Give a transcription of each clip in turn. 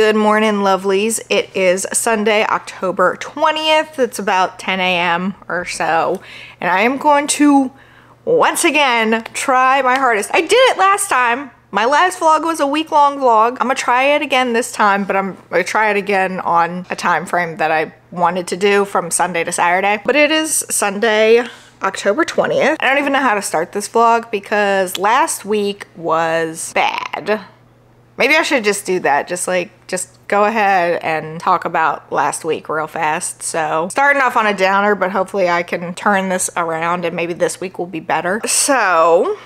Good morning, lovelies. It is Sunday, October 20th. It's about 10 a.m. or so, and I am going to once again try my hardest. I did it last time. My last vlog was a week-long vlog. I'm gonna try it again this time, but I'm gonna try it again on a time frame that I wanted to do from Sunday to Saturday. But it is Sunday, October 20th. I don't even know how to start this vlog because last week was bad. Maybe I should just do that. Just go ahead and talk about last week real fast. So starting off on a downer, but hopefully I can turn this around and maybe this week will be better. So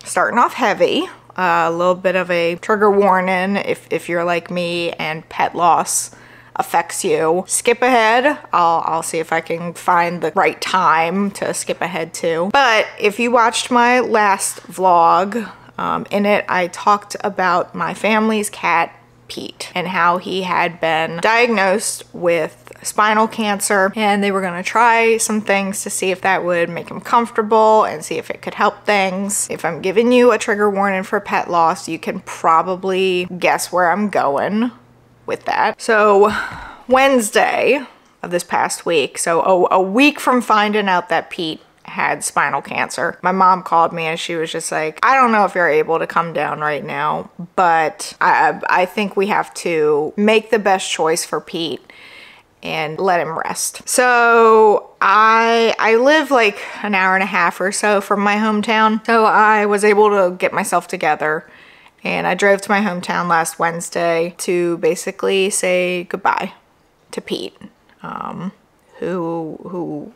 starting off heavy, a little bit of a trigger warning if you're like me and pet loss affects you. Skip ahead. I'll see if I can find the right time to skip ahead to. But if you watched my last vlog, in it I talked about my family's cat Pete and how he had been diagnosed with spinal cancer, and they were going to try some things to see if that would make him comfortable and see if it could help things. If I'm giving you a trigger warning for pet loss, you can probably guess where I'm going with that. So Wednesday of this past week, so a week from finding out that Pete had spinal cancer, my mom called me and she was just like, I don't know if you're able to come down right now, but I think we have to make the best choice for Pete and let him rest. So I live like an hour and a half or so from my hometown, so I was able to get myself together and I drove to my hometown last Wednesday to basically say goodbye to Pete, who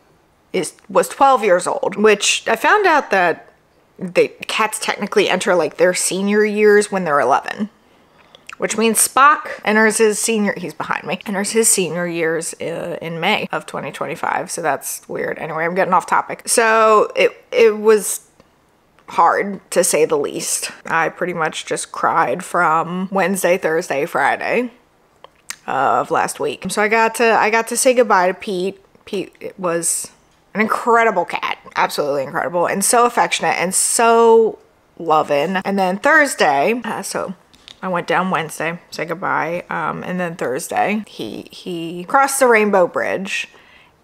was 12 years old, which I found out that the cats technically enter like their senior years when they're 11, which means Spock enters his senior, he's behind me, enters his senior years in May of 2025. So that's weird. Anyway, I'm getting off topic. So it was hard to say the least. I pretty much just cried from Wednesday, Thursday, Friday of last week. So I got to say goodbye to Pete. Pete was an incredible cat, absolutely incredible, and so affectionate and so loving. And then Thursday, so I went down Wednesday, say goodbye, and then Thursday he crossed the Rainbow Bridge.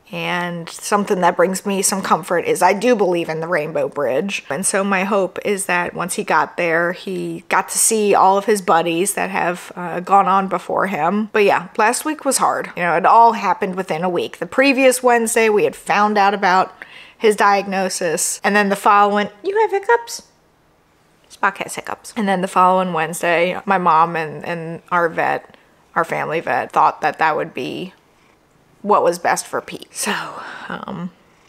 And something that brings me some comfort is I do believe in the Rainbow Bridge. And so my hope is that once he got there, he got to see all of his buddies that have gone on before him. But yeah, last week was hard. You know, it all happened within a week. The previous Wednesday, we had found out about his diagnosis. And then the following, you have hiccups? Spock has hiccups. And then the following Wednesday, my mom and our vet, our family vet, thought that that would be what was best for Pete. So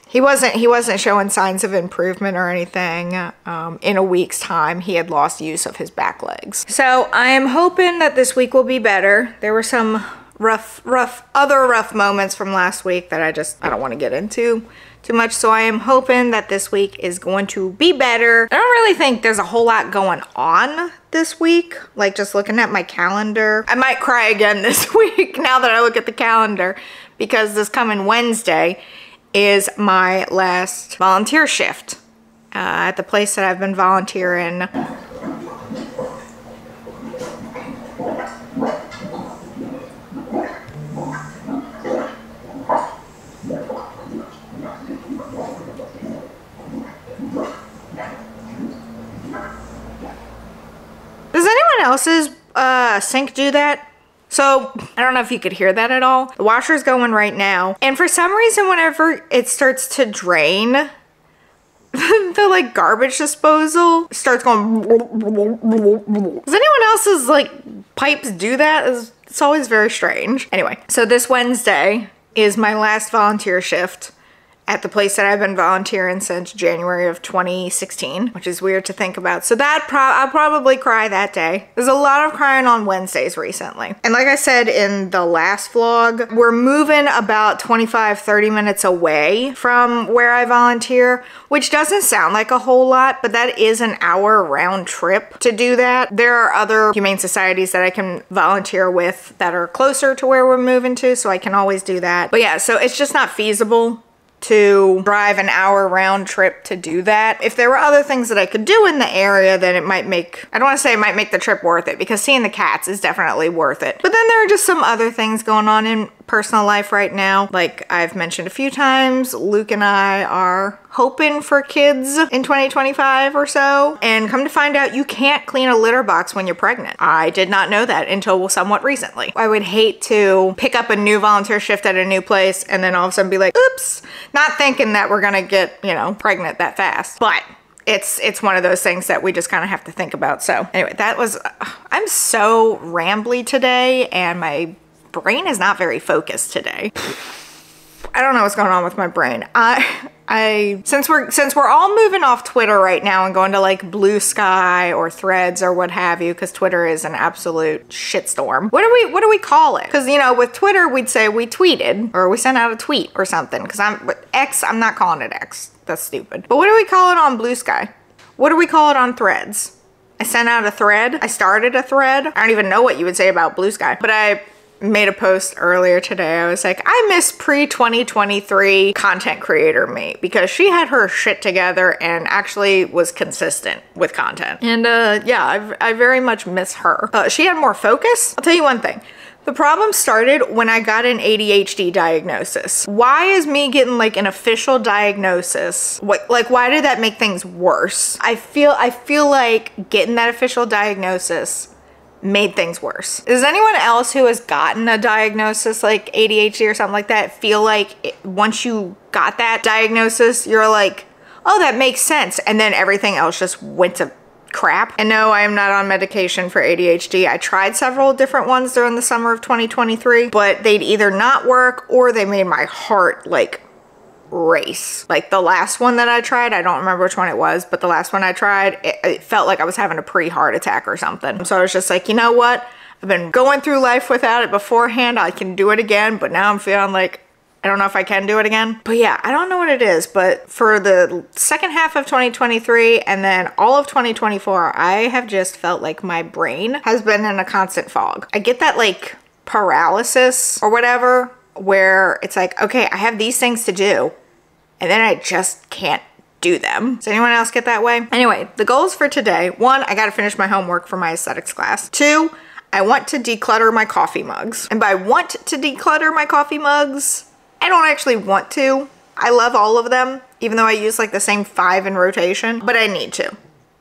he wasn't showing signs of improvement or anything. In a week's time he had lost use of his back legs. So I am hoping that this week will be better. There were some other rough moments from last week that I don't want to get into too much. So I am hoping that this week is going to be better. I don't really think there's a whole lot going on this week. Like just looking at my calendar, I might cry again this week now that I look at the calendar, because this coming Wednesday is my last volunteer shift at the place that I've been volunteering. Does anyone else's sink do that? So I don't know if you could hear that at all. The washer's going right now, and for some reason whenever it starts to drain, the like garbage disposal starts going. Does anyone else's like pipes do that? It's always very strange. Anyway, so this Wednesday is my last volunteer shift at the place that I've been volunteering since January of 2016, which is weird to think about. So I'll probably cry that day. There's a lot of crying on Wednesdays recently. And like I said in the last vlog, we're moving about 25-30 minutes away from where I volunteer, which doesn't sound like a whole lot, but that is an hour round trip to do that. There are other humane societies that I can volunteer with that are closer to where we're moving to, so I can always do that. But yeah, so it's just not feasible to drive an hour round trip to do that. If there were other things that I could do in the area, then it might make, I don't want to say it might make the trip worth it, because seeing the cats is definitely worth it. But then there are just some other things going on in personal life right now. Like I've mentioned a few times, Luke and I are hoping for kids in 2025 or so. And come to find out, you can't clean a litter box when you're pregnant. I did not know that until somewhat recently. I would hate to pick up a new volunteer shift at a new place and then all of a sudden be like, oops, not thinking that we're gonna get, you know, pregnant that fast. But it's one of those things that we just kind of have to think about. So anyway, that was, I'm so rambly today and my brain is not very focused today. I don't know what's going on with my brain. Since we're all moving off Twitter right now and going to like Blue Sky or Threads or what have you, because Twitter is an absolute shitstorm. What do we call it? Because, you know, with Twitter we'd say we tweeted or we sent out a tweet or something. Because I'm not calling it X. That's stupid. But what do we call it on Blue Sky? What do we call it on Threads? I sent out a thread. I started a thread. I don't even know what you would say about Blue Sky, but I made a post earlier today. I was like, I miss pre-2023 content creator me, because she had her shit together and actually was consistent with content. And yeah, I very much miss her. She had more focus. I'll tell you one thing. The problem started when I got an ADHD diagnosis. Why is me getting like an official diagnosis? Why did that make things worse? I feel like getting that official diagnosis made things worse. Does anyone else who has gotten a diagnosis like ADHD or something like that feel like once you got that diagnosis, you're like, oh, that makes sense, and then everything else just went to crap? And no, I am not on medication for ADHD. I tried several different ones during the summer of 2023, but they'd either not work or they made my heart like race. Like the last one that I tried, I don't remember which one it was, but the last one I tried, it felt like I was having a pre-heart attack or something. So I was just like, you know what? I've been going through life without it beforehand. I can do it again, but now I'm feeling like I don't know if I can do it again. But yeah, I don't know what it is, but for the second half of 2023 and then all of 2024, I have just felt like my brain has been in a constant fog. I get that like paralysis or whatever, where it's like, okay, I have these things to do, and then I just can't do them. Does anyone else get that way? Anyway, the goals for today: 1, I gotta finish my homework for my aesthetics class. 2, I want to declutter my coffee mugs. And by want to declutter my coffee mugs, I don't actually want to. I love all of them, even though I use like the same 5 in rotation, but I need to.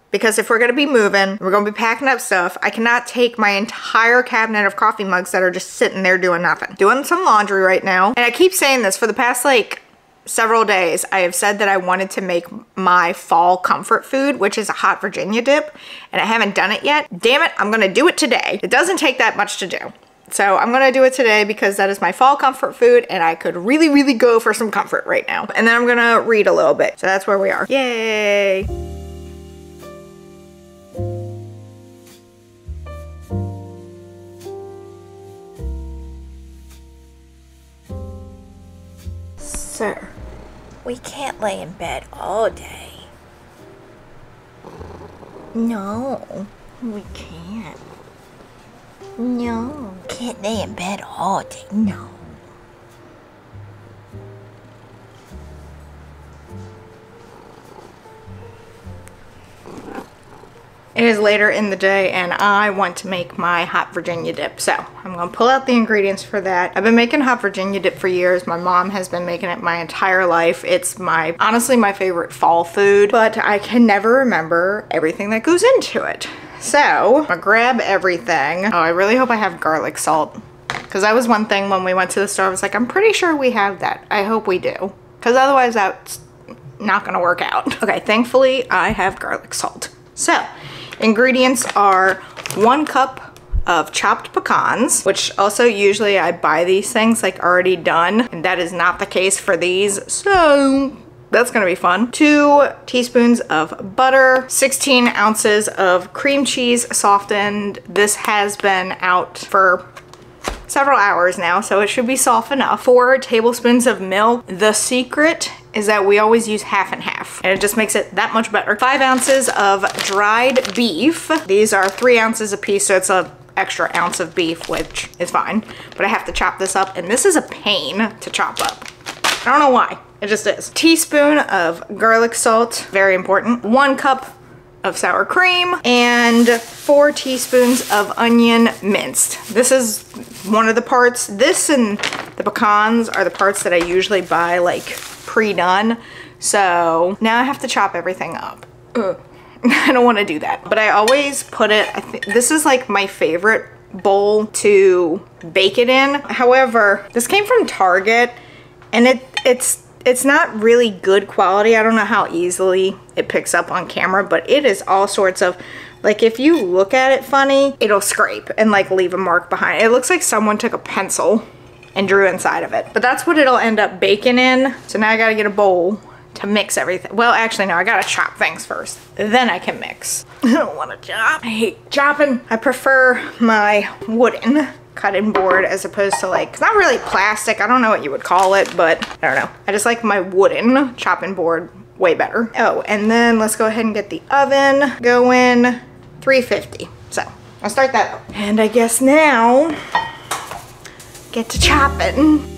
Because if we're gonna be moving, we're gonna be packing up stuff, I cannot take my entire cabinet of coffee mugs that are just sitting there doing nothing. Doing some laundry right now. And I keep saying this for the past like several days. I have said that I wanted to make my fall comfort food, which is a hot Virginia dip, and I haven't done it yet. Damn it, I'm gonna do it today. It doesn't take that much to do. So I'm gonna do it today because that is my fall comfort food and I could really, really go for some comfort right now. And then I'm gonna read a little bit. So that's where we are. Yay! Sir, we can't lay in bed all day. No, we can't. No, can't lay in bed all day. No. It is later in the day and I want to make my hot Virginia dip. So I'm gonna pull out the ingredients for that. I've been making hot Virginia dip for years. My mom has been making it my entire life. It's honestly my favorite fall food, but I can never remember everything that goes into it. So I'm gonna grab everything. Oh, I really hope I have garlic salt, because that was one thing when we went to the store. I was like, I'm pretty sure we have that. I hope we do, because otherwise that's not gonna work out. Okay, thankfully I have garlic salt. So ingredients are 1 cup of chopped pecans, which also usually I buy these things like already done, and that is not the case for these. So that's gonna be fun. 2 teaspoons of butter, 16 ounces of cream cheese softened. This has been out for several hours now, so it should be soft enough. 4 tablespoons of milk. The secret is that we always use half and half, and it just makes it that much better. 5 ounces of dried beef. These are 3 ounces a piece, so it's an extra ounce of beef, which is fine, but I have to chop this up, and this is a pain to chop up. I don't know why. It just is. Teaspoon of garlic salt, very important. 1 cup of sour cream, and 4 teaspoons of onion minced. This is one of the parts. This and the pecans are the parts that I usually buy like pre-done. So now I have to chop everything up. Ugh. I don't want to do that. But I always put it, I think this is like my favorite bowl to bake it in. However, this came from Target and it's not really good quality. I don't know how easily it picks up on camera, but it is all sorts of, like if you look at it funny, it'll scrape and like leave a mark behind. It looks like someone took a pencil and drew inside of it. But that's what it'll end up baking in. So now I gotta get a bowl to mix everything. Well, actually no, I gotta chop things first. Then I can mix. I don't wanna chop. I hate chopping. I prefer my wooden cutting board as opposed to like, it's not really plastic. I don't know what you would call it, but I don't know. I just like my wooden chopping board way better. Oh, and then let's go ahead and get the oven going, 350. So I'll start that up. And I guess now, get to chopping.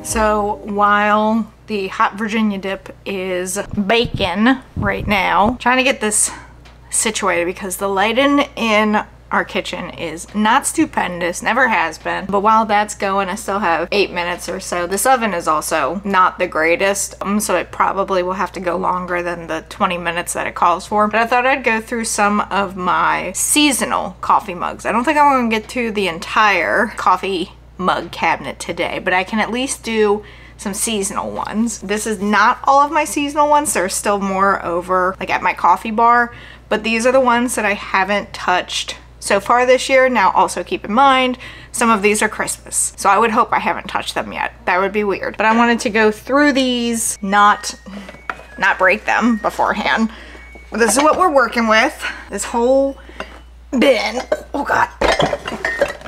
So while the hot Virginia dip is baking right now, trying to get this situated because the lighting in our kitchen is not stupendous, never has been. But while that's going, I still have 8 minutes or so. This oven is also not the greatest, so it probably will have to go longer than the 20 minutes that it calls for. But I thought I'd go through some of my seasonal coffee mugs. I don't think I'm gonna get to the entire coffee mug cabinet today, but I can at least do some seasonal ones. This is not all of my seasonal ones. There's still more over like at my coffee bar, but these are the ones that I haven't touched so far this year. Now also keep in mind, some of these are Christmas, so I would hope I haven't touched them yet. That would be weird. But I wanted to go through these, not break them beforehand. But this is what we're working with. This whole bin, oh God.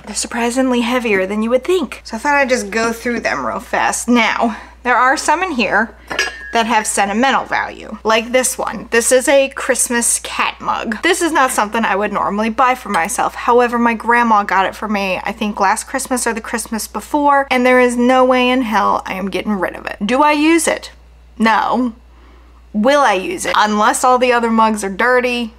They're surprisingly heavier than you would think. So I thought I'd just go through them real fast. Now, there are some in here that have sentimental value, like this one. This is a Christmas cat mug. This is not something I would normally buy for myself. However, my grandma got it for me, I think last Christmas or the Christmas before, and there is no way in hell I am getting rid of it. Do I use it? No. Will I use it? Unless all the other mugs are dirty,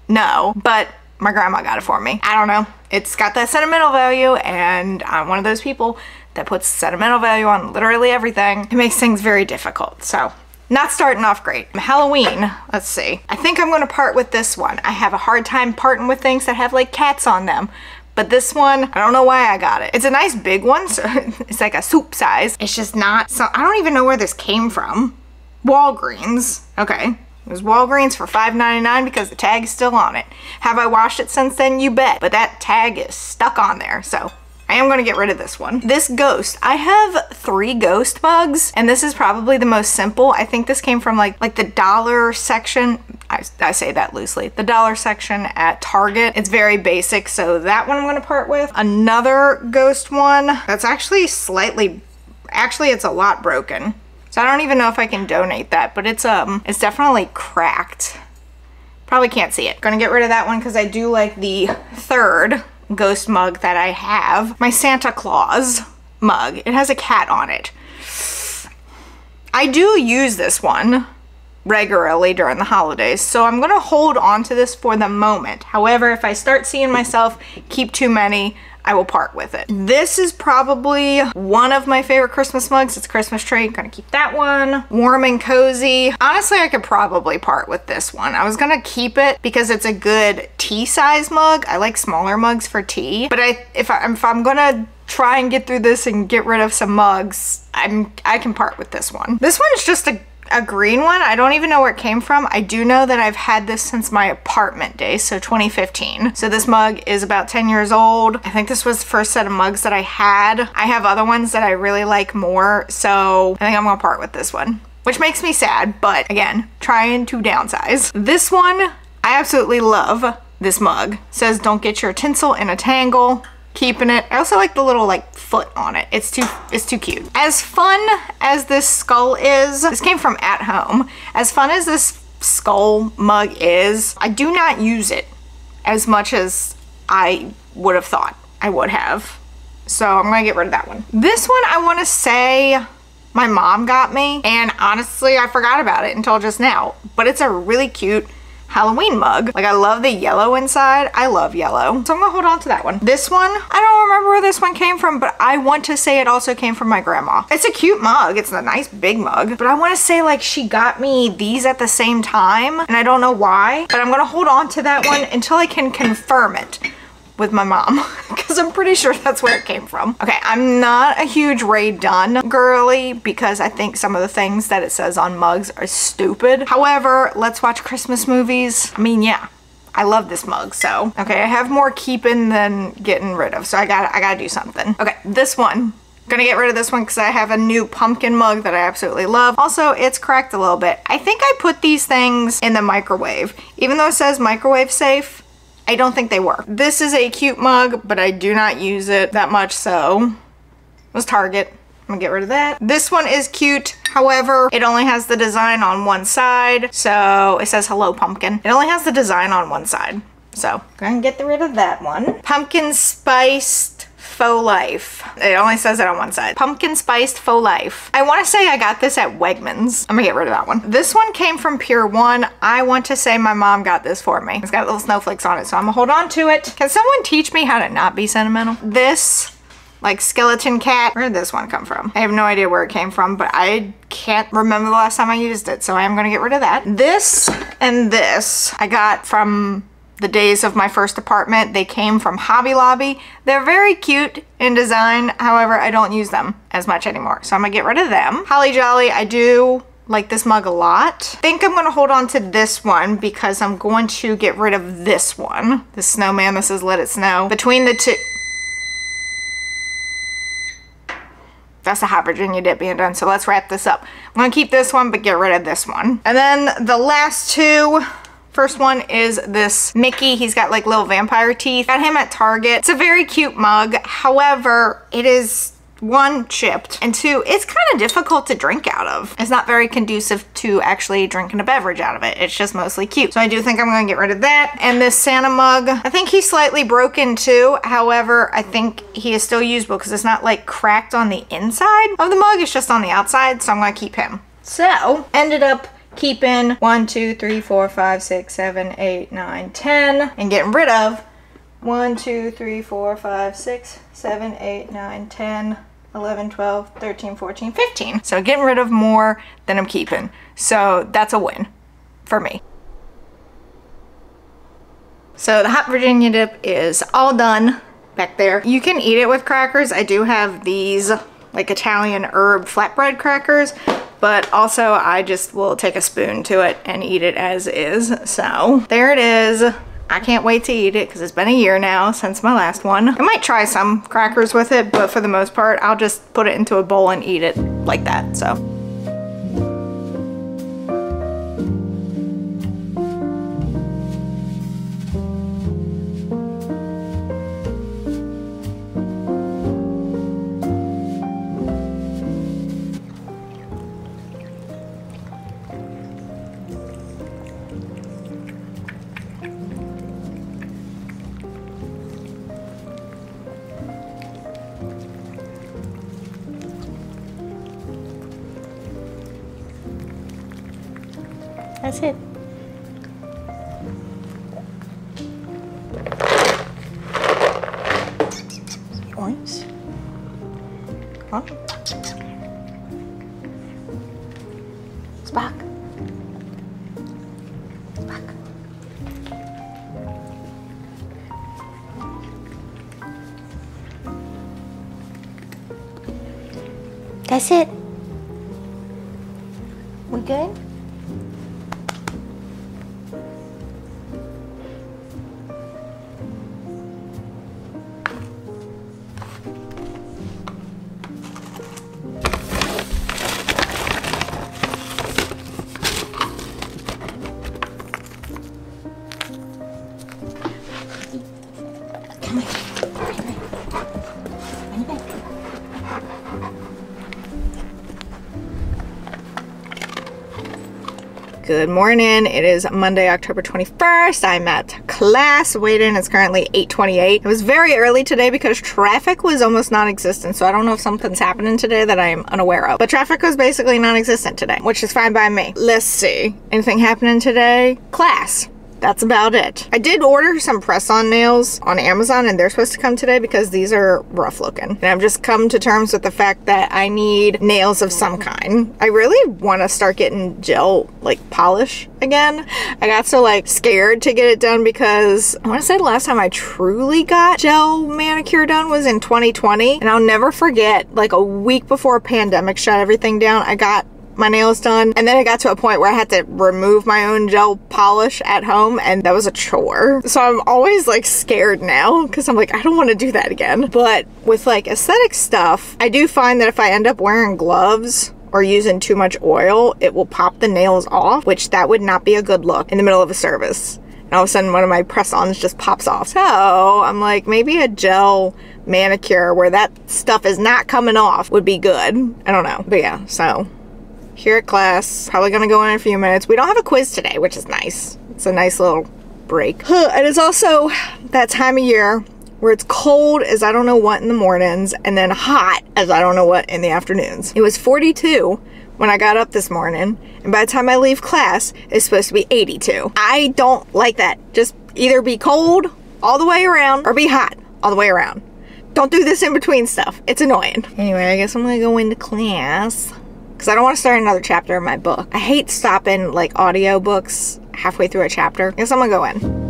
no. But my grandma got it for me. I don't know. It's got that sentimental value, and I'm one of those people that puts sentimental value on literally everything. It makes things very difficult. So, not starting off great. Halloween, let's see. I think I'm gonna part with this one. I have a hard time parting with things that have like cats on them. But this one, I don't know why I got it. It's a nice big one, so it's like a soup size. It's just not, so I don't even know where this came from. Walgreens, okay. It was Walgreens for $5.99 because the tag is still on it. Have I washed it since then? You bet. But that tag is stuck on there, so I am gonna get rid of this one. This ghost, I have 3 ghost mugs, and this is probably the most simple. I think this came from like the dollar section. I say that loosely. The dollar section at Target. It's very basic, so that one I'm gonna part with. Another ghost one that's actually it's a lot broken. So I don't even know if I can donate that, but it's definitely cracked. Probably can't see it. Gonna get rid of that one because I do like the 3rd ghost mug that I have. My Santa Claus mug. It has a cat on it. I do use this one regularly during the holidays, so I'm gonna hold on to this for the moment. However, if I start seeing myself keep too many, I will part with it. This is probably one of my favorite Christmas mugs. It's a Christmas tree. I'm gonna keep that one. Warm and cozy. Honestly, I could probably part with this one. I was gonna keep it because it's a good tea size mug. I like smaller mugs for tea, but if I'm gonna try and get through this and get rid of some mugs, I can part with this one. This one is just a green one. I don't even know where it came from. I do know that I've had this since my apartment days, so 2015. So this mug is about 10 years old. I think this was the first set of mugs that I had. I have other ones that I really like more, so I think I'm gonna part with this one, which makes me sad, but again, trying to downsize. This one, I absolutely love this mug. It says, don't get your tinsel in a tangle. Keeping it. I also like the little like foot on it. It's too cute. As fun as this skull is, this came from At Home. As fun as this skull mug is, I do not use it as much as I would have thought I would have. So I'm gonna get rid of that one. This one I wanna say my mom got me, and honestly I forgot about it until just now, but it's a really cute Halloween mug. Like, I love the yellow inside. I love yellow. So I'm gonna hold on to that one. This one, I don't remember where this one came from, but I want to say it also came from my grandma. It's a cute mug. It's a nice big mug, but I want to say like she got me these at the same time, and I don't know why, but I'm gonna hold on to that one until I can confirm it with my mom, because I'm pretty sure that's where it came from. Okay, I'm not a huge Ray Dunn girly because I think some of the things that it says on mugs are stupid. However, let's watch Christmas movies. I mean, yeah, I love this mug, so. Okay, I have more keeping than getting rid of, so I gotta do something. Okay, this one. Gonna get rid of this one because I have a new pumpkin mug that I absolutely love. Also, it's cracked a little bit. I think I put these things in the microwave. Even though it says microwave safe, I don't think they work. This is a cute mug, but I do not use it that much, so it was Target. I'm gonna get rid of that. This one is cute. However, it only has the design on one side. So it says hello pumpkin. It only has the design on one side. So gonna get rid of that one. Pumpkin spiced faux life. It only says it on one side. Pumpkin spiced faux life. I want to say I got this at Wegmans. I'm gonna get rid of that one. This one came from Pier 1. I want to say my mom got this for me. It's got little snowflakes on it, so I'm gonna hold on to it. Can someone teach me how to not be sentimental? This like skeleton cat. Where did this one come from? I have no idea where it came from, but I can't remember the last time I used it, so I am gonna get rid of that. This and this I got from the days of my first apartment. They came from Hobby Lobby. They're very cute in design. However, I don't use them as much anymore, so I'm gonna get rid of them. Holly Jolly, I do like this mug a lot. I think I'm gonna hold on to this one because I'm going to get rid of this one. The snowman, this is Let It Snow. Between the two, that's a hot Virginia dip being done, so let's wrap this up. I'm gonna keep this one, but get rid of this one. And then the last two, first one is this Mickey. He's got like little vampire teeth. Got him at Target. It's a very cute mug. However, it is one, chipped, and two, it's kind of difficult to drink out of. It's not very conducive to actually drinking a beverage out of it. It's just mostly cute. So I do think I'm gonna get rid of that. And this Santa mug, I think he's slightly broken too. However, I think he is still usable because it's not like cracked on the inside of the mug, it's just on the outside, so I'm gonna keep him. So, ended up keeping 1, 2, 3, 4, 5, 6, 7, 8, 9, 10, and getting rid of 1, 2, 3, 4, 5, 6, 7, 8, 9, 10, 11, 12, 13, 14, 15. So getting rid of more than I'm keeping. So that's a win for me. So the hot Virginia dip is all done back there. You can eat it with crackers. I do have these like Italian herb flatbread crackers, but also I just will take a spoon to it and eat it as is. So there it is. I can't wait to eat it because it's been a year now since my last one. I might try some crackers with it, but for the most part, I'll just put it into a bowl and eat it like that, so. That's it. Orange. Huh? Spock. Spock. That's it. We good? Good morning. It is Monday, October 21st. I'm at class waiting. It's currently 8:28. It was very early today because traffic was almost non-existent. So I don't know if something's happening today that I am unaware of. But traffic was basically non-existent today, which is fine by me. Let's see. Anything happening today? Class. That's about it. I did order some press-on nails on Amazon and they're supposed to come today because these are rough looking. And I've just come to terms with the fact that I need nails of some kind. I really want to start getting gel like polish again. I got so like scared to get it done because I want to say the last time I truly got gel manicure done was in 2020. And I'll never forget, like a week before pandemic shut everything down, I got my nails done, and then it got to a point where I had to remove my own gel polish at home, and that was a chore. So I'm always like scared now because I'm like, I don't want to do that again. But with like aesthetic stuff, I do find that if I end up wearing gloves or using too much oil, it will pop the nails off, which that would not be a good look in the middle of a service. And all of a sudden one of my press-ons just pops off. So I'm like, maybe a gel manicure where that stuff is not coming off would be good. I don't know, but yeah, so here at class, probably gonna go in a few minutes. We don't have a quiz today, which is nice. It's a nice little break. And it's also that time of year where it's cold as I don't know what in the mornings and then hot as I don't know what in the afternoons. It was 42 when I got up this morning, and by the time I leave class, it's supposed to be 82. I don't like that. Just either be cold all the way around or be hot all the way around. Don't do this in between stuff. It's annoying. Anyway, I guess I'm gonna go into class because I don't want to start another chapter in my book. I hate stopping like audio books halfway through a chapter. I guess I'm gonna go in.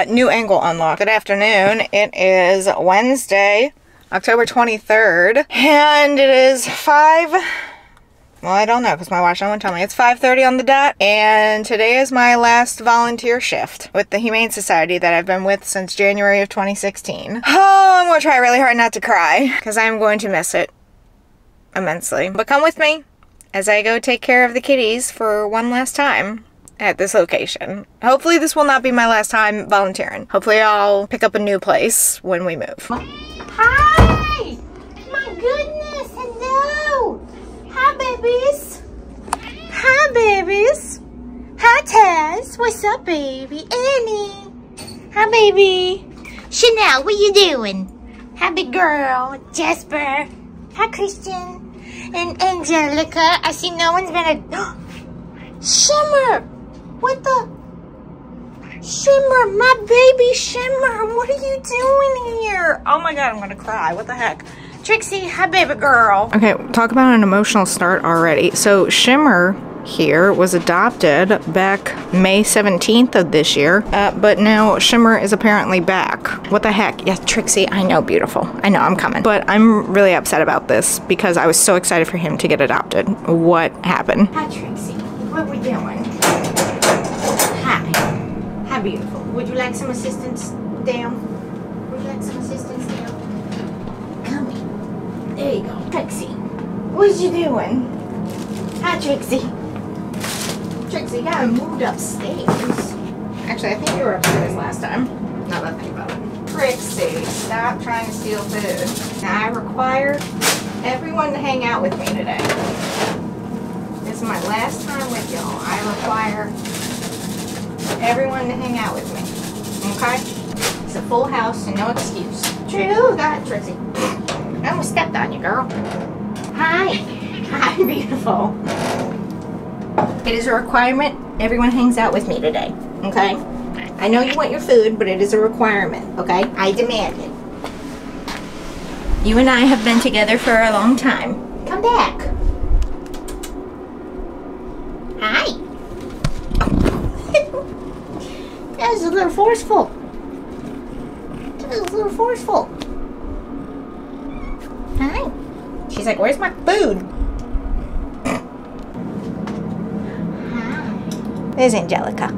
New angle unlock. Good afternoon. It is Wednesday, October 23rd, and it is 5 Well, I don't know because my watch don't tell me. It's 5:30 on the dot, and today is my last volunteer shift with the Humane Society that I've been with since January of 2016. Oh, I'm going to try really hard not to cry because I'm going to miss it immensely. But come with me as I go take care of the kitties for one last time at this location. Hopefully this will not be my last time volunteering. Hopefully I'll pick up a new place when we move. Hi! My goodness, hello! Hi, babies! Hi, babies! Hi, Taz! What's up, baby? Annie! Hi, baby! Chanel, what you doing? Hi, big girl. Jasper. Hi, Christian. And Angelica. I see no one's been a... Shimmer! What the? Shimmer, my baby Shimmer, what are you doing here? Oh my God, I'm gonna cry, what the heck? Trixie, hi baby girl. Okay, talk about an emotional start already. So Shimmer here was adopted back May 17th of this year, but now Shimmer is apparently back. What the heck? Yes, Trixie, I know, beautiful. I know, I'm coming. But I'm really upset about this because I was so excited for him to get adopted. What happened? Hi Trixie, what we doing? Hi, beautiful. Would you like some assistance down? Would you like some assistance down? Come here. There you go. Trixie, what you doing? Hi, Trixie. Trixie, you got moved upstairs. Actually, I think you were upstairs last time. Now that I think about it. Trixie, stop trying to steal food. Now I require everyone to hang out with me today. This is my last time with y'all. I require everyone to hang out with me. Okay? It's a full house and no excuse. True. Got it, Trixie. I almost stepped on you, girl. Hi. Hi, beautiful. It is a requirement everyone hangs out with me today. Okay? I know you want your food, but it is a requirement. Okay? I demand it. You and I have been together for a long time. Come back. Hi. That was a little forceful. That was a little forceful. Hi. She's like, where's my food? Hi. There's Angelica.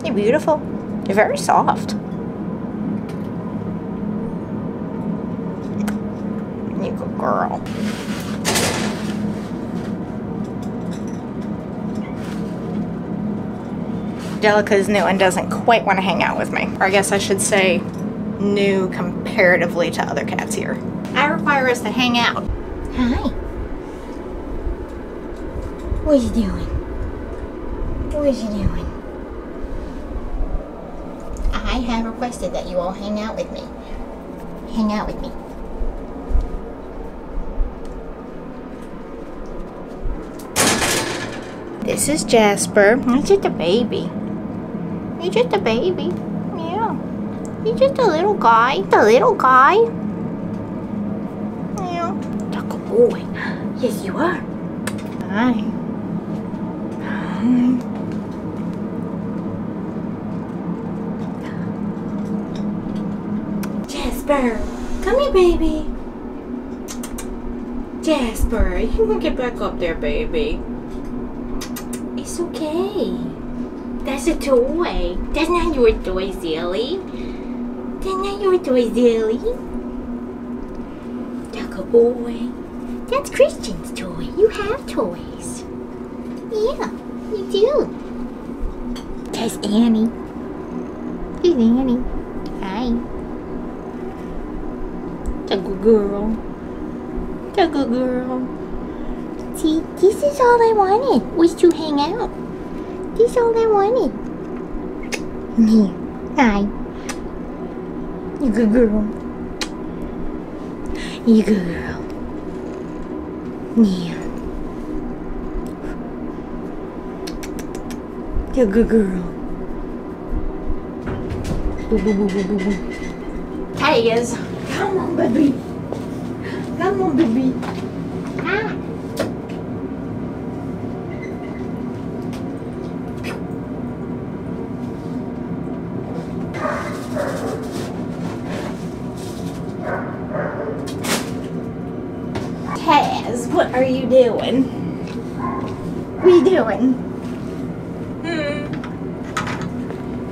You're beautiful. You're very soft. You good girl. Angelica's new and doesn't quite want to hang out with me. Or I guess I should say new comparatively to other cats here. I require us to hang out. Hi. What are you doing? What are you doing? I have requested that you all hang out with me. Hang out with me. This is Jasper. He's just a baby. He's just a baby. Yeah. He's just a little guy. A little guy. Yeah. Taco boy. Yes, you are. Hi. Hi. Jasper, come here, baby. Jasper, you won't get back up there, baby. It's okay. That's a toy. That's not your toy, silly. That's not your toy, silly. Taco boy. That's Christian's toy. You have toys. Yeah, you do. That's Annie. Here's Annie. Hi. Taco girl. Taco girl. See, this is all I wanted, was to hang out. This is all I wanted. Here. Hi. You good girl. You good girl. Yeah. You good girl. Boo, boo, boo, boo, boo, boo. Hi, guys. Come on, baby. Come on, baby. Ah. Taz, what are you doing? doing? What you doing?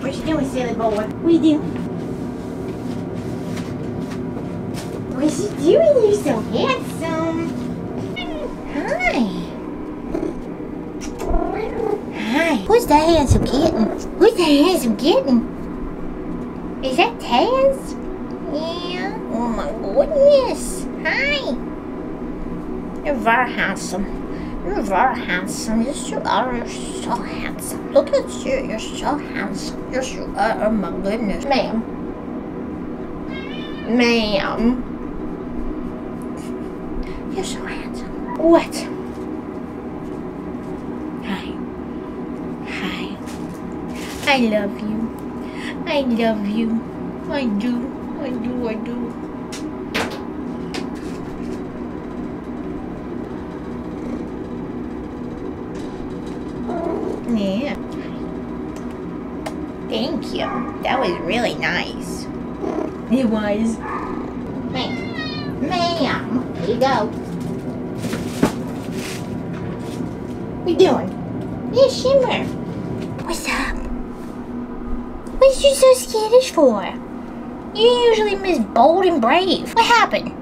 What you doing, silly boy? What you doing? What you doing? You're so handsome. Hi. Hi. Who's that handsome kitten? Who's that handsome kitten? Is that Taz? Yeah. Oh my goodness. Hi. You're very handsome. You're very handsome. Yes, you are. You're so handsome. Look at you. You're so handsome. Yes, you are. Oh my goodness. Ma'am. Ma'am. You're so handsome. What? Hi. Hi. I love you. I love you. I do. I do. I do. Yeah. Thank you. That was really nice. It was. Ma'am. Here you go. What you doing? Yeah, Shimmer. What's up? What you so skittish for? You're usually Miss Bold and Brave. What happened?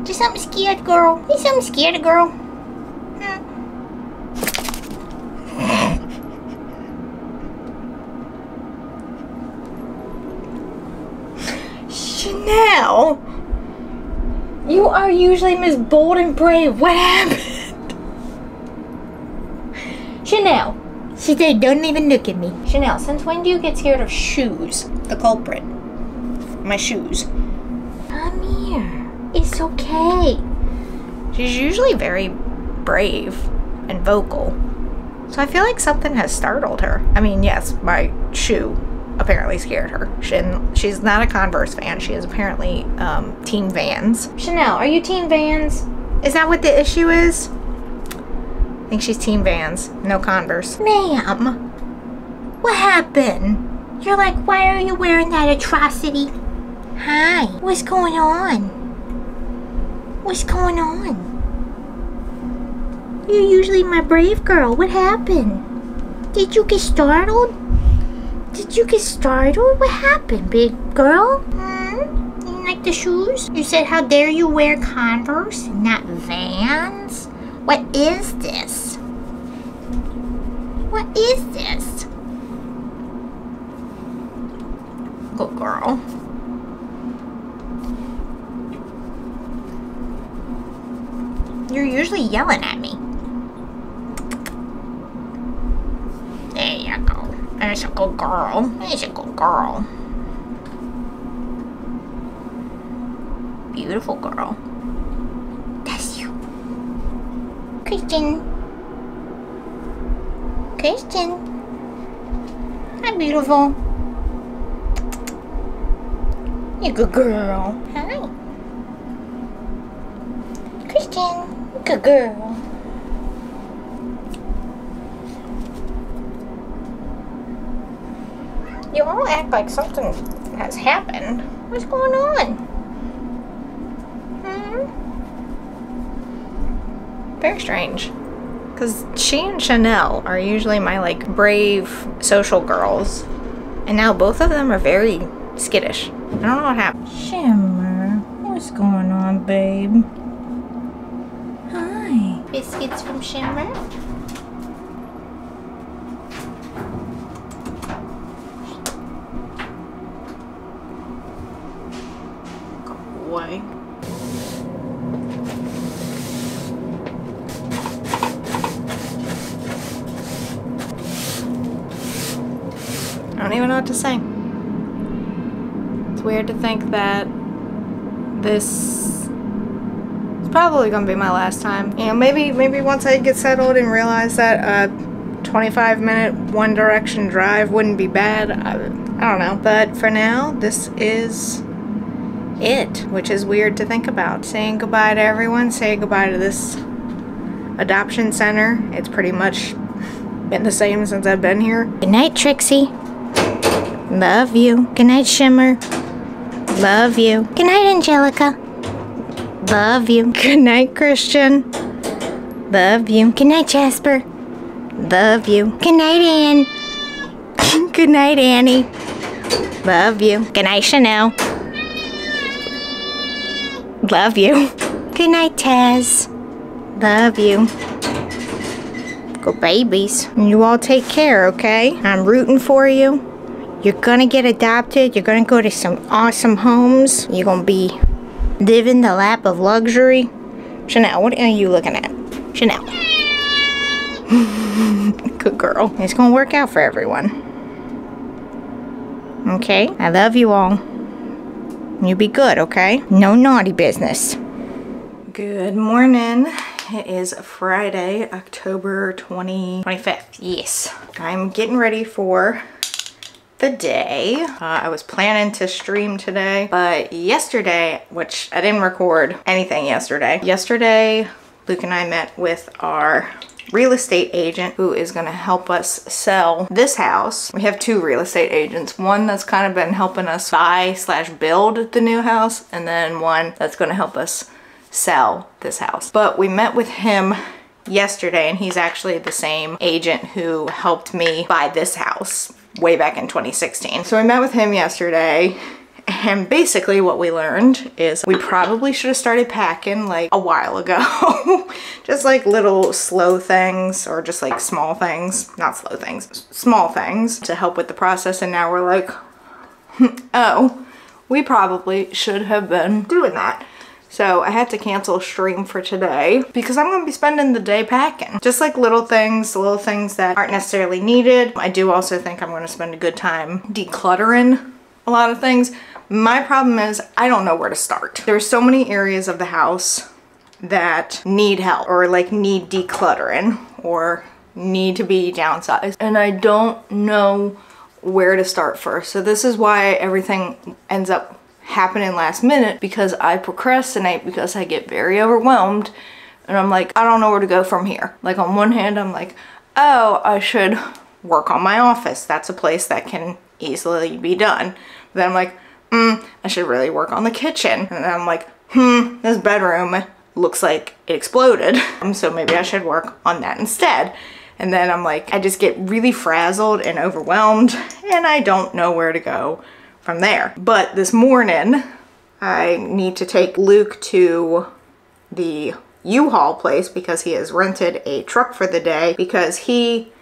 Just something scared, girl? You something scared, girl? Chanel! You are usually Miss Bold and Brave. What happened? Chanel. She said, don't even look at me. Chanel, since when do you get scared of shoes? The culprit. My shoes. Come here. It's okay. She's usually very brave and vocal. So I feel like something has startled her. I mean, yes, my shoe apparently scared her. She's not a Converse fan. She is apparently Team Vans. Chanel, are you Team Vans? Is that what the issue is? I think she's Team Vans, no Converse. Ma'am, what happened? You're like, why are you wearing that atrocity? Hi, what's going on? What's going on? You're usually my brave girl. What happened? Did you get startled? Did you get startled? What happened, big girl? You like the shoes? You said, how dare you wear Converse and not Vans? What is this? What is this? Good girl. You're usually yelling at me. There you go. There's a good girl. There's a good girl. Beautiful girl. That's you. Christian. Christian. Hi, beautiful. You're a good girl. Hi. Christian. Good girl. You all act like something has happened. What's going on? Very strange. Because she and Chanel are usually my, like, brave social girls. And now both of them are very skittish. I don't know what happened. Shimmer, what's going on, babe? Hi. Biscuits from Shimmer? Go away. I don't even know what to say. It's weird to think that this is probably gonna be my last time. You know, maybe once I get settled and realize that a 25-minute one direction drive wouldn't be bad. I don't know. But for now, this is it, which is weird to think about. Saying goodbye to everyone, saying goodbye to this adoption center. It's pretty much been the same since I've been here. Good night, Trixie. Love you. Good night, Shimmer. Love you. Good night, Angelica. Love you. Good night, Christian. Love you. Good night, Jasper. Love you. Good night, Ann. Good night, Annie. Love you. Good night, Chanel. Love you. Good night, Taz. Love you. Go babies. You all take care, okay? I'm rooting for you. You're gonna get adopted. You're gonna go to some awesome homes. You're gonna be living the lap of luxury. Chanel, what are you looking at? Chanel. Good girl. It's gonna work out for everyone. Okay? I love you all. You be good, okay? No naughty business. Good morning. It is Friday, October 25th. Yes. I'm getting ready for the day. I was planning to stream today, but yesterday, which I didn't record anything yesterday. Yesterday, Luke and I met with our real estate agent who is going to help us sell this house. We have two real estate agents. One that's kind of been helping us buy/build the new house, and then one that's going to help us sell this house. But we met with him yesterday, and he's actually the same agent who helped me buy this house way back in 2016. So I met with him yesterday, and basically what we learned is we probably should have started packing like a while ago. Just like little slow things, or just like small things, not slow things, small things to help with the process. And now we're like, oh, we probably should have been doing that. So I had to cancel a stream for today because I'm gonna be spending the day packing. Just like little things that aren't necessarily needed. I do also think I'm gonna spend a good time decluttering a lot of things. My problem is I don't know where to start. There's so many areas of the house that need help, or like need decluttering, or need to be downsized, and I don't know where to start first. So this is why everything ends up happening last minute, because I procrastinate, because I get very overwhelmed, and I'm like, I don't know where to go from here. Like on one hand, I'm like, oh, I should work on my office. That's a place that can easily be done. But then I'm like, I should really work on the kitchen. And then I'm like, this bedroom looks like it exploded. So maybe I should work on that instead. And then I'm like, I just get really frazzled and overwhelmed, and I don't know where to go from there. But this morning, I need to take Luke to the U-Haul place because he has rented a truck for the day, because he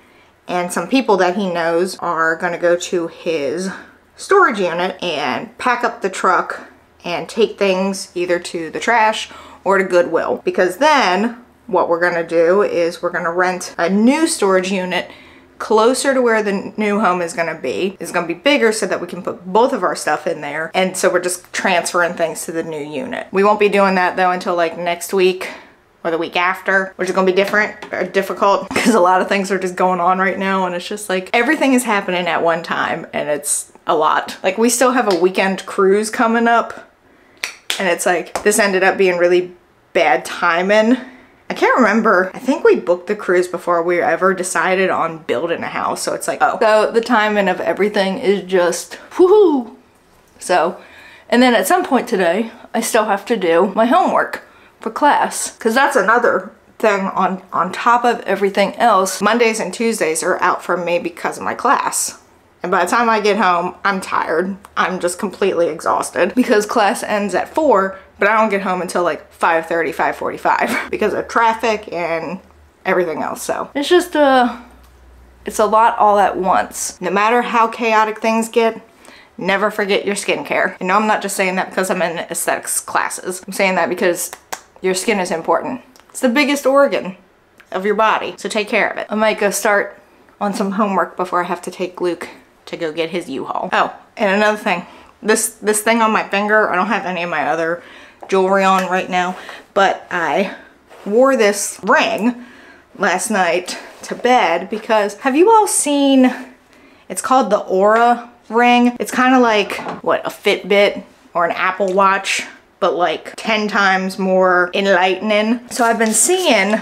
and some people that he knows are gonna go to his storage unit and pack up the truck and take things either to the trash or to Goodwill. Because then what we're gonna do is we're gonna rent a new storage unit closer to where the new home is gonna be. It's gonna be bigger so that we can put both of our stuff in there. And so we're just transferring things to the new unit. We won't be doing that though until like next week or the week after, which is gonna be difficult because a lot of things are just going on right now, and it's just like everything is happening at one time, and it's a lot. Like we still have a weekend cruise coming up, and it's like this ended up being really bad timing. I can't remember. I think we booked the cruise before we ever decided on building a house. So it's like, oh. So the timing of everything is just woohoo. So, and then at some point today, I still have to do my homework for class. Cause that's another thing on top of everything else. Mondays and Tuesdays are out for me because of my class. And by the time I get home, I'm tired. I'm just completely exhausted because class ends at 4, but I don't get home until like 5:30, 5:45 because of traffic and everything else. So it's just it's a lot all at once. No matter how chaotic things get, never forget your skincare. You know, I'm not just saying that because I'm in aesthetics classes. I'm saying that because your skin is important. It's the biggest organ of your body, so take care of it. I might go start on some homework before I have to take Luke to go get his U-Haul. Oh, and another thing, this thing on my finger, I don't have any of my other jewelry on right now, but I wore this ring last night to bed because, have you all seen, it's called the Aura ring. It's kind of like, what, a Fitbit or an Apple Watch, but like 10 times more enlightening. So I've been seeing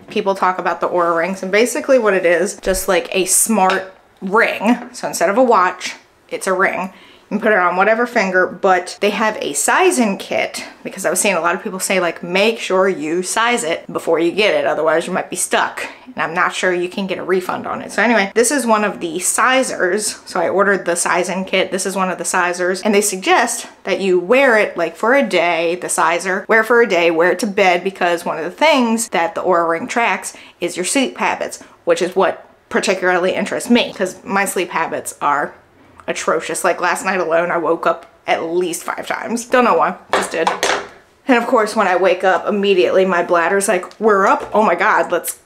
people talk about the Aura rings, and basically what it is, just like a smart ring. So instead of a watch, it's a ring. and put it on whatever finger, but they have a sizing kit because I was seeing a lot of people say like, make sure you size it before you get it. Otherwise you might be stuck. And I'm not sure you can get a refund on it. So anyway, this is one of the sizers. So I ordered the sizing kit. This is one of the sizers, and they suggest that you wear it like for a day, the sizer, wear it for a day, wear it to bed, because one of the things that the Oura Ring tracks is your sleep habits, which is what particularly interests me because my sleep habits are atrocious. Like last night alone, I woke up at least 5 times. Don't know why, just did. And of course, when I wake up, immediately my bladder's like, we're up. Oh my God, let's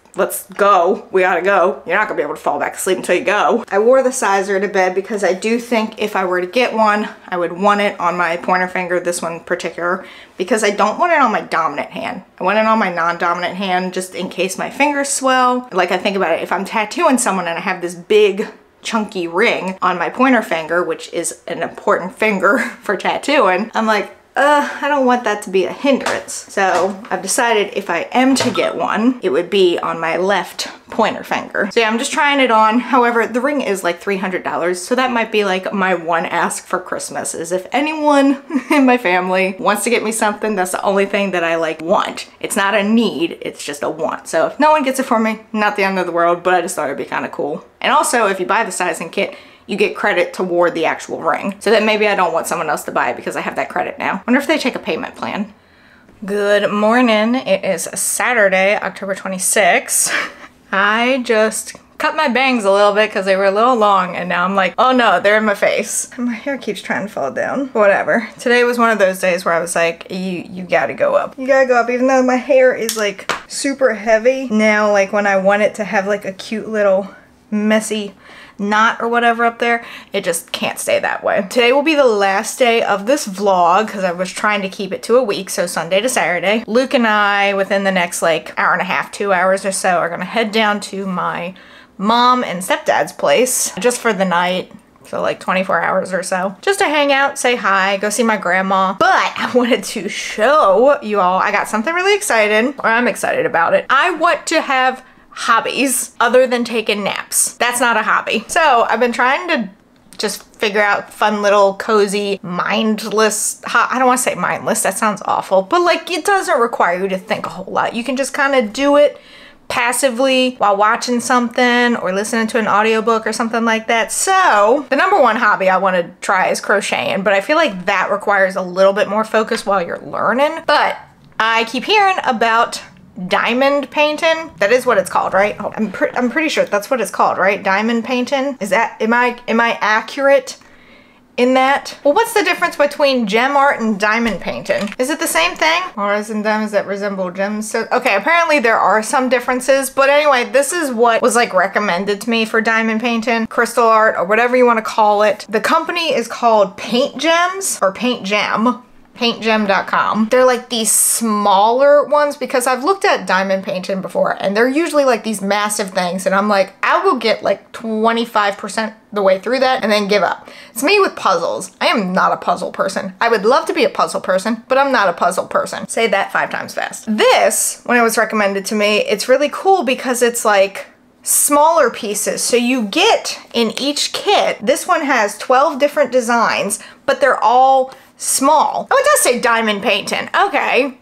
go. We gotta go. You're not gonna be able to fall back asleep until you go. I wore the sizer to bed because I do think if I were to get one, I would want it on my pointer finger, this one in particular, because I don't want it on my dominant hand. I want it on my non-dominant hand just in case my fingers swell. Like I think about it, if I'm tattooing someone and I have this big chunky ring on my pointer finger, which is an important finger for tattooing, I'm like, I don't want that to be a hindrance. So I've decided if I am to get one, it would be on my left pointer finger. So yeah, I'm just trying it on. However, the ring is like $300. So that might be like my one ask for Christmas, is if anyone in my family wants to get me something, that's the only thing that I like want. It's not a need, it's just a want. So if no one gets it for me, not the end of the world, but I just thought it'd be kind of cool. And also if you buy the sizing kit, you get credit toward the actual ring. So that maybe I don't want someone else to buy it because I have that credit now. Wonder if they take a payment plan. Good morning. It is Saturday, October 26th. I just cut my bangs a little bit because they were a little long, and now I'm like, oh no, they're in my face. And my hair keeps trying to fall down. Whatever. Today was one of those days where I was like, you gotta go up. You gotta go up, even though my hair is like super heavy. Now, like when I want it to have like a cute little messy knot or whatever up there, it just can't stay that way. Today will be the last day of this vlog because I was trying to keep it to a week, so Sunday to Saturday. Luke and I, within the next like hour and a half, 2 hours or so, are gonna head down to my mom and stepdad's place just for the night. So like 24 hours or so, just to hang out, say hi, go see my grandma. But I wanted to show you all, I got something really excited, or I'm excited about it. I want to have hobbies other than taking naps. That's not a hobby. So I've been trying to just figure out fun little cozy mindless, I don't want to say mindless, that sounds awful, but like it doesn't require you to think a whole lot. You can just kind of do it passively while watching something or listening to an audiobook or something like that. So the number one hobby I want to try is crocheting, but I feel like that requires a little bit more focus while you're learning. But I keep hearing about diamond painting. That is what it's called, right? Oh, I'm pretty sure that's what it's called, right? Diamond painting. Is that, am I accurate in that? Well, what's the difference between gem art and diamond painting? Is it the same thing? Or is it diamonds that resemble gems? So, okay, apparently there are some differences, but anyway, this is what was like recommended to me for diamond painting, crystal art, or whatever you want to call it. The company is called Paint Gems or Paint Gem. paintgem.com. They're like these smaller ones because I've looked at diamond painting before and they're usually like these massive things, and I'm like, I will get like 25% the way through that and then give up. It's me with puzzles. I am not a puzzle person. I would love to be a puzzle person, but I'm not a puzzle person. Say that 5 times fast. This, when it was recommended to me, it's really cool because it's like smaller pieces. So you get in each kit, this one has 12 different designs, but they're all small. Oh, it does say diamond painting. Okay.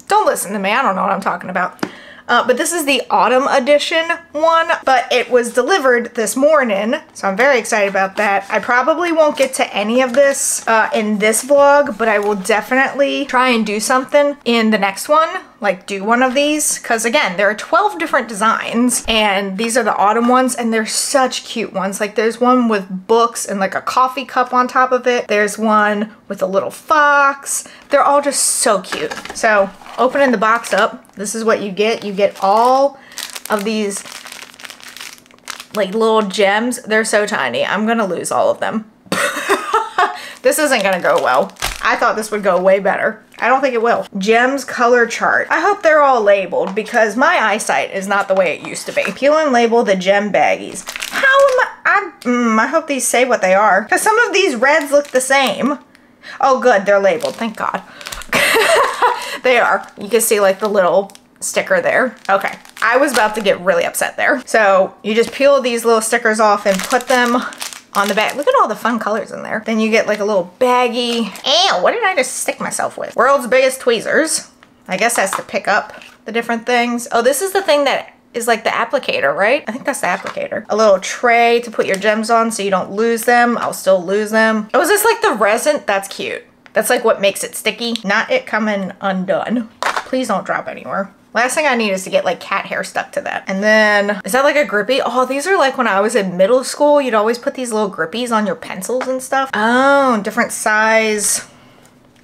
Don't listen to me. I don't know what I'm talking about. But this is the autumn edition one, but it was delivered this morning, so I'm very excited about that. I probably won't get to any of this in this vlog, but I will definitely try and do something in the next one, like do one of these, because again, there are 12 different designs, and these are the autumn ones, and they're such cute ones. Like there's one with books and like a coffee cup on top of it. There's one with a little fox. They're all just so cute. So opening the box up, this is what you get. You get all of these like little gems. They're so tiny. I'm gonna lose all of them. This isn't gonna go well. I thought this would go way better. I don't think it will. Gems color chart. I hope they're all labeled because my eyesight is not the way it used to be. Peel and label the gem baggies. How am I hope these say what they are, because some of these reds look the same. Oh good, they're labeled, thank God. They are. You can see like the little sticker there. Okay, I was about to get really upset there. So you just peel these little stickers off and put them on the back. Look at all the fun colors in there. Then you get like a little baggie. Ew, what did I just stick myself with? World's biggest tweezers. I guess that's to pick up the different things. Oh, this is the thing that is like the applicator, right? I think that's the applicator. A little tray to put your gems on so you don't lose them. I'll still lose them. Oh, is this like the resin? That's cute. That's like what makes it sticky, not it coming undone. Please don't drop anywhere. Last thing I need is to get like cat hair stuck to that. And then, is that like a grippy? Oh, these are like when I was in middle school, you'd always put these little grippies on your pencils and stuff. Oh, different size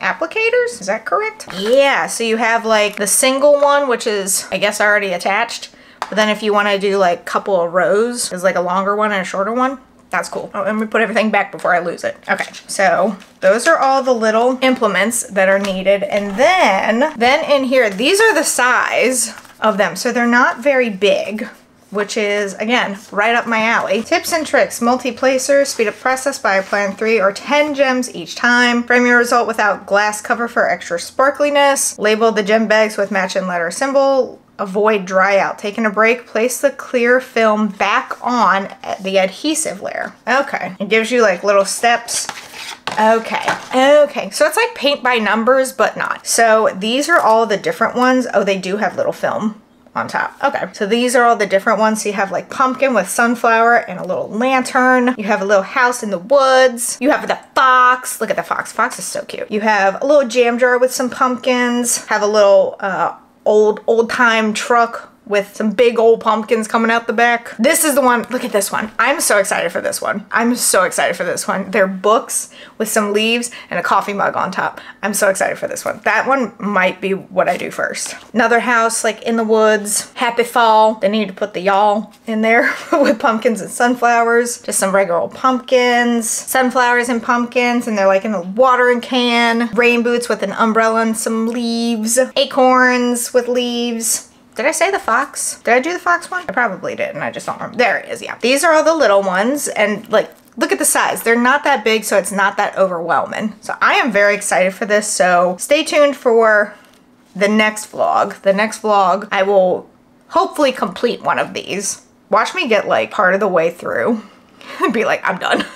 applicators, is that correct? Yeah, so you have like the single one, which is, I guess, already attached. But then if you want to do like a couple of rows, there's like a longer one and a shorter one. That's cool. Oh, let me put everything back before I lose it. Okay, so those are all the little implements that are needed. And then in here, these are the size of them. So they're not very big, which is, again, right up my alley. Tips and tricks, multi-placer, speed up process by applying 3 or 10 gems each time. Frame your result without glass cover for extra sparkliness. Label the gem bags with matching letter symbol. Avoid dry out. Taking a break, place the clear film back on the adhesive layer. Okay, it gives you like little steps. Okay, so it's like paint by numbers, but not. So these are all the different ones. Oh, they do have little film on top. Okay, so these are all the different ones. So you have like pumpkin with sunflower and a little lantern. You have a little house in the woods. You have the fox. Look at the fox. Fox is so cute. You have a little jam jar with some pumpkins. Have a little old time truck with some big old pumpkins coming out the back. This is the one, look at this one. I'm so excited for this one. I'm so excited for this one. They're books with some leaves and a coffee mug on top. I'm so excited for this one. That one might be what I do first. Another house like in the woods. Happy fall. They need to put the y'all in there with pumpkins and sunflowers. Just some regular old pumpkins, sunflowers and pumpkins, and they're like in a watering can. Rain boots with an umbrella and some leaves. Acorns with leaves. Did I say the fox? Did I do the fox one? I probably did, and I just don't remember. There it is, yeah. These are all the little ones, and like, look at the size. They're not that big, so it's not that overwhelming. So I am very excited for this, so stay tuned for the next vlog. The next vlog, I will hopefully complete one of these. Watch me get like part of the way through and be like, I'm done.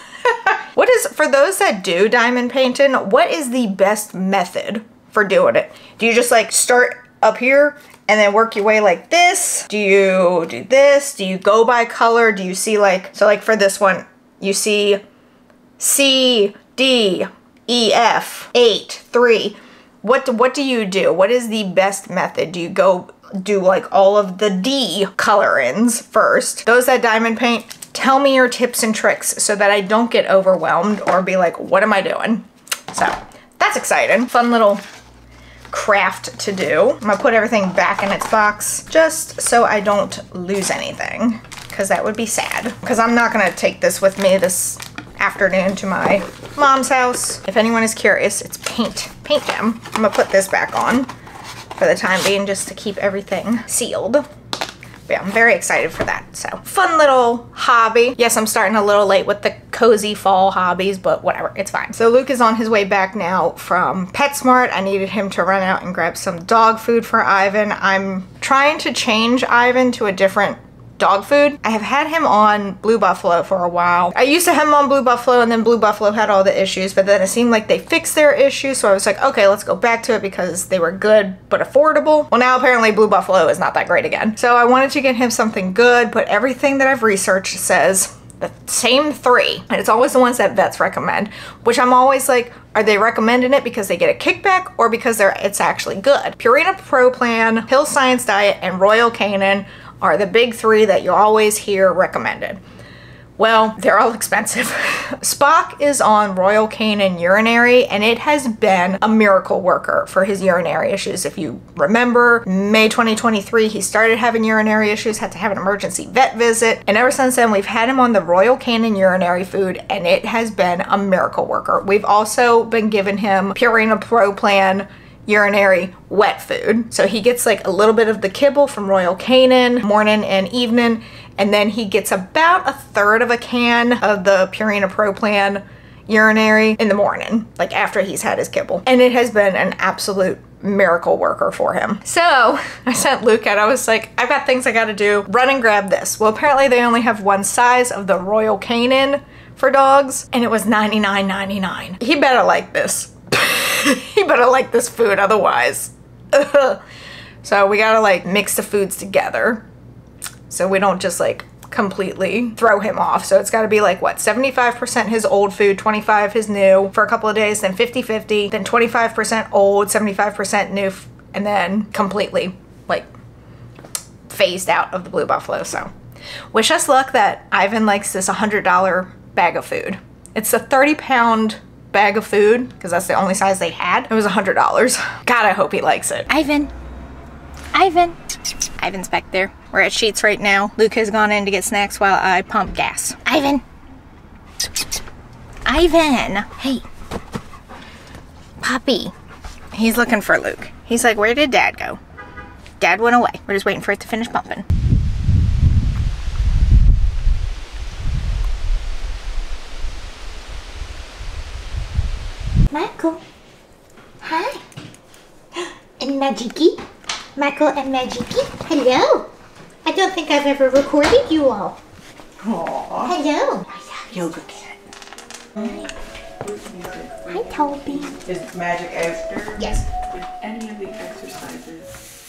What is, for those that do diamond painting, what is the best method for doing it? Do you just like start up here and then work your way like this? Do you do this? Do you go by color? Do you see like, so like for this one, you see C, D, E, F, 8, 3. What do you do? What is the best method? Do you go do like all of the D color-ins first? Those that diamond paint, tell me your tips and tricks so that I don't get overwhelmed or be like, what am I doing? So that's exciting. Fun little craft to do. I'm gonna put everything back in its box just so I don't lose anything, because that would be sad. Because I'm not gonna take this with me this afternoon to my mom's house. If anyone is curious, it's paint gem. I'm gonna put this back on for the time being just to keep everything sealed. But yeah, I'm very excited for that. So fun little hobby. Yes, I'm starting a little late with the cozy fall hobbies, but whatever, it's fine. So Luke is on his way back now from PetSmart. I needed him to run out and grab some dog food for Ivan. I'm trying to change Ivan to a different dog food. I have had him on Blue Buffalo for a while. I used to have him on Blue Buffalo, and then Blue Buffalo had all the issues, but then it seemed like they fixed their issues, so I was like, okay, let's go back to it because they were good but affordable. Well, now apparently Blue Buffalo is not that great again. So I wanted to get him something good, but everything that I've researched says the same 3, and it's always the ones that vets recommend, which I'm always like, are they recommending it because they get a kickback or because it's actually good? Purina Pro Plan, Hill Science Diet, and Royal Canin are the big 3 that you always hear recommended. Well, they're all expensive. Spock is on Royal Canin urinary, and it has been a miracle worker for his urinary issues. If you remember, May 2023, he started having urinary issues, had to have an emergency vet visit, and ever since then, we've had him on the Royal Canin urinary food, and it has been a miracle worker. We've also been giving him Purina Pro Plan urinary wet food. So he gets like a little bit of the kibble from Royal Canin morning and evening, and then he gets about 1/3 of a can of the Purina Pro Plan urinary in the morning, like after he's had his kibble. And it has been an absolute miracle worker for him. So I sent Luke out. I was like, I've got things I gotta do. Run and grab this. Well, apparently they only have one size of the Royal Canin for dogs, and it was $99.99. He better like this. He better like this food, otherwise. So we gotta like mix the foods together so we don't just like completely throw him off. So it's gotta be like what, 75% his old food, 25 his new for a couple of days, then 50-50, then 25% old, 75% new, and then completely like phased out of the Blue Buffalo. So wish us luck that Ivan likes this $100 bag of food. It's a 30-pound bag of food because that's the only size they had. It was $100. God, I hope he likes it. Ivan's back there. We're at Sheetz right now. Luke has gone in to get snacks while I pump gas. Ivan, hey, puppy. He's looking for Luke. He's like, where did Dad go? Dad went away. We're just waiting for it to finish pumping. Michael. Hi. And Magiki. Michael and Magiki. Hello. I don't think I've ever recorded you all. Aww. Hello. Yoga cat. Hi, Toby. Is magic after? Yes. With any of the exercises